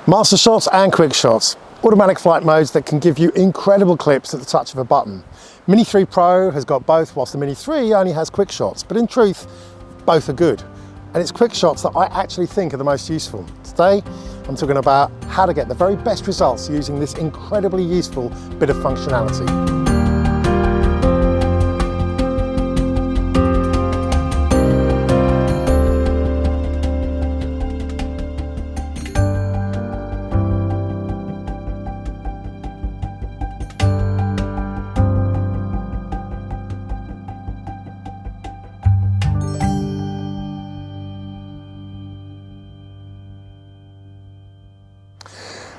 MasterShots and QuickShots, automatic flight modes that can give you incredible clips at the touch of a button. Mini 3 Pro has got both, whilst the Mini 3 only has QuickShots, but in truth, both are good. And it's QuickShots that I actually think are the most useful. Today, I'm talking about how to get the very best results using this incredibly useful bit of functionality.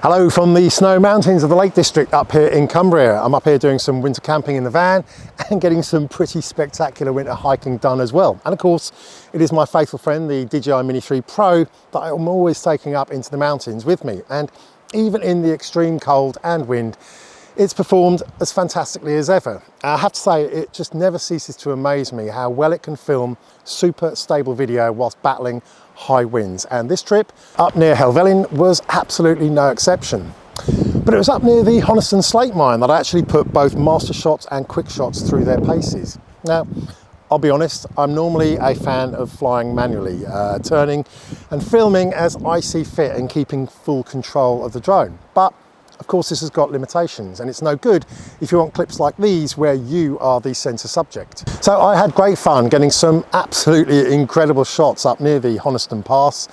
Hello from the snow mountains of the Lake District up here in Cumbria. I'm up here doing some winter camping in the van and getting some pretty spectacular winter hiking done as well. And of course, it is my faithful friend, the DJI Mini 3 Pro, that I'm always taking up into the mountains with me. And even in the extreme cold and wind, it's performed as fantastically as ever. I have to say, it just never ceases to amaze me how well it can film super stable video whilst battling high winds. And this trip up near Helvellyn was absolutely no exception. But it was up near the Honiston slate mine that I actually put both MasterShots and QuickShots through their paces. Now, I'll be honest, I'm normally a fan of flying manually, turning and filming as I see fit and keeping full control of the drone. But of course, this has got limitations, and it's no good if you want clips like these where you are the centre subject. So I had great fun getting some absolutely incredible shots up near the Honiston Pass.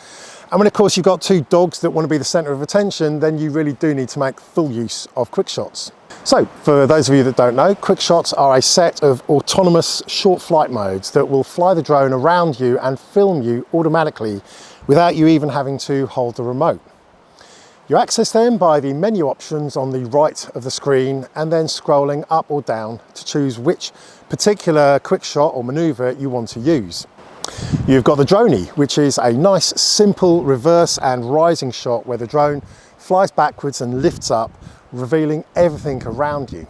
And when of course you've got two dogs that want to be the centre of attention, then you really do need to make full use of QuickShots. So for those of you that don't know, QuickShots are a set of autonomous short flight modes that will fly the drone around you and film you automatically without you even having to hold the remote. You access them by the menu options on the right of the screen and then scrolling up or down to choose which particular quick shot or maneuver you want to use. You've got the Dronie, which is a nice simple reverse and rising shot where the drone flies backwards and lifts up, revealing everything around you.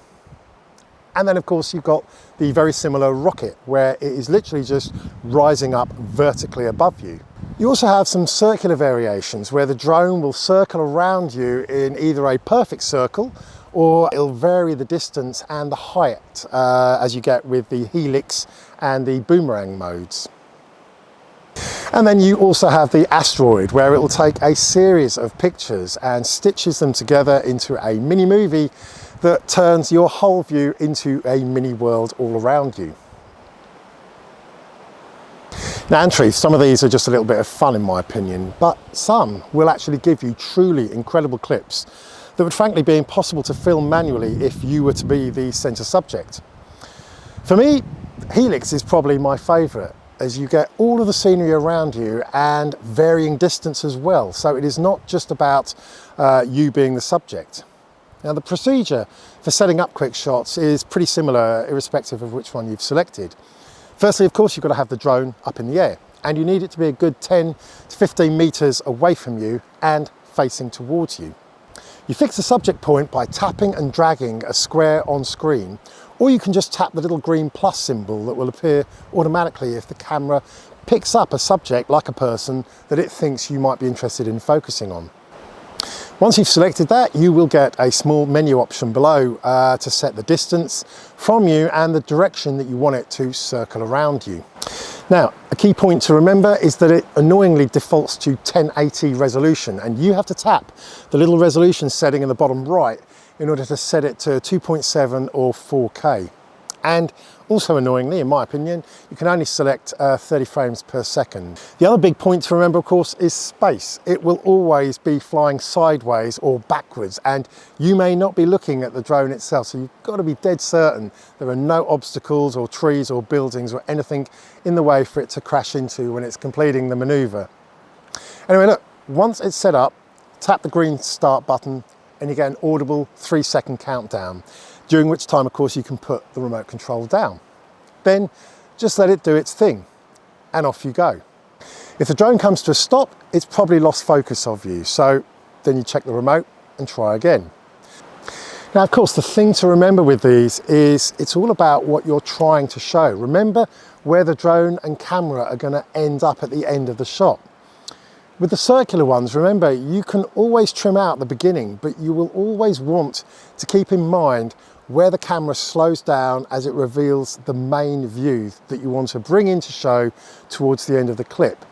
And then of course you've got the very similar rocket where it is literally just rising up vertically above you. You also have some circular variations where the drone will circle around you in either a perfect circle or it'll vary the distance and the height as you get with the Helix and the boomerang modes. And then you also have the Asteroid where it will take a series of pictures and stitches them together into a mini movie that turns your whole view into a mini world all around you. Now in truth, some of these are just a little bit of fun in my opinion, but some will actually give you truly incredible clips that would frankly be impossible to film manually if you were to be the centre subject. For me, Helix is probably my favourite, as you get all of the scenery around you and varying distance as well, so it is not just about you being the subject. Now the procedure for setting up QuickShots is pretty similar irrespective of which one you've selected. Firstly, of course, you've got to have the drone up in the air and you need it to be a good 10 to 15 metres away from you and facing towards you. You fix the subject point by tapping and dragging a square on screen, or you can just tap the little green plus symbol that will appear automatically if the camera picks up a subject like a person that it thinks you might be interested in focusing on. Once you've selected that, you will get a small menu option below to set the distance from you and the direction that you want it to circle around you. Now, a key point to remember is that it annoyingly defaults to 1080 resolution, and you have to tap the little resolution setting in the bottom right in order to set it to 2.7 or 4K. And also annoyingly, in my opinion, you can only select 30 frames per second. The other big point to remember, of course, is space. It will always be flying sideways or backwards, and you may not be looking at the drone itself, so you've got to be dead certain there are no obstacles or trees or buildings or anything in the way for it to crash into when it's completing the maneuver. Anyway, look, once it's set up, tap the green start button and you get an audible 3-second countdown, during which time, of course, you can put the remote control down. Then just let it do its thing and off you go. If the drone comes to a stop, it's probably lost focus of you, so then you check the remote and try again. Now, of course, the thing to remember with these is it's all about what you're trying to show. Remember where the drone and camera are going to end up at the end of the shot. With the circular ones, remember, you can always trim out the beginning, but you will always want to keep in mind where the camera slows down as it reveals the main view that you want to bring into show towards the end of the clip.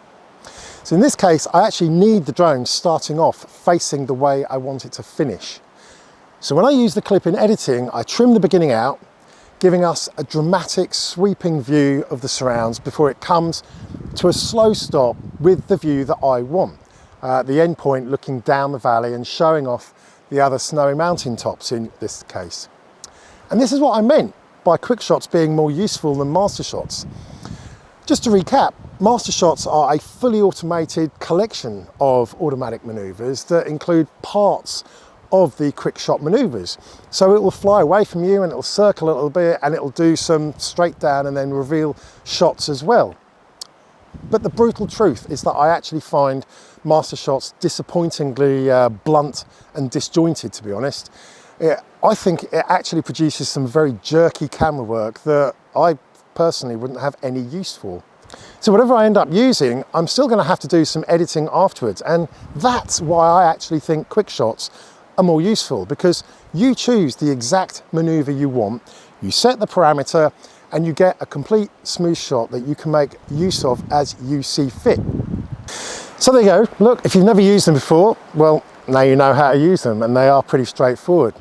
So in this case, I actually need the drone starting off facing the way I want it to finish. So when I use the clip in editing, I trim the beginning out, giving us a dramatic sweeping view of the surrounds before it comes to a slow stop with the view that I want. The end point looking down the valley and showing off the other snowy mountain tops in this case. And this is what I meant by QuickShots being more useful than MasterShots. Just to recap, MasterShots are a fully automated collection of automatic maneuvers that include parts of the QuickShot maneuvers. So it will fly away from you and it will circle a little bit and it will do some straight down and then reveal shots as well. But the brutal truth is that I actually find MasterShots disappointingly blunt and disjointed, to be honest. I think it actually produces some very jerky camera work that I personally wouldn't have any use for. So whatever I end up using, I'm still going to have to do some editing afterwards, and that's why I actually think QuickShots are more useful, because you choose the exact maneuver you want, you set the parameter, and you get a complete smooth shot that you can make use of as you see fit. So there you go. Look, if you've never used them before, well, now you know how to use them, and they are pretty straightforward.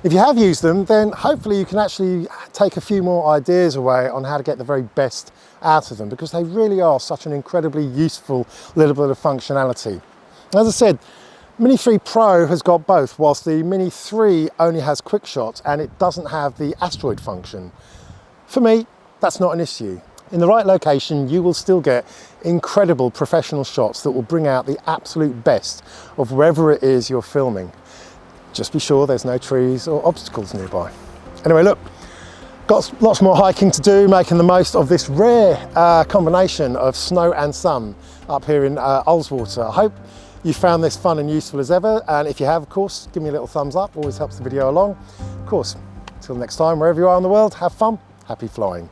If you have used them, then hopefully you can actually take a few more ideas away on how to get the very best out of them, because they really are such an incredibly useful little bit of functionality. As I said, Mini 3 Pro has got both, whilst the Mini 3 only has QuickShots and it doesn't have the Asteroid function. For me, that's not an issue. In the right location, you will still get incredible professional shots that will bring out the absolute best of wherever it is you're filming. Just be sure there's no trees or obstacles nearby. Anyway, look, got lots more hiking to do, making the most of this rare combination of snow and sun up here in Ullswater. I hope you found this fun and useful as ever, and if you have, of course, give me a little thumbs up, always helps the video along. Of course, until next time, wherever you are in the world, have fun, happy flying.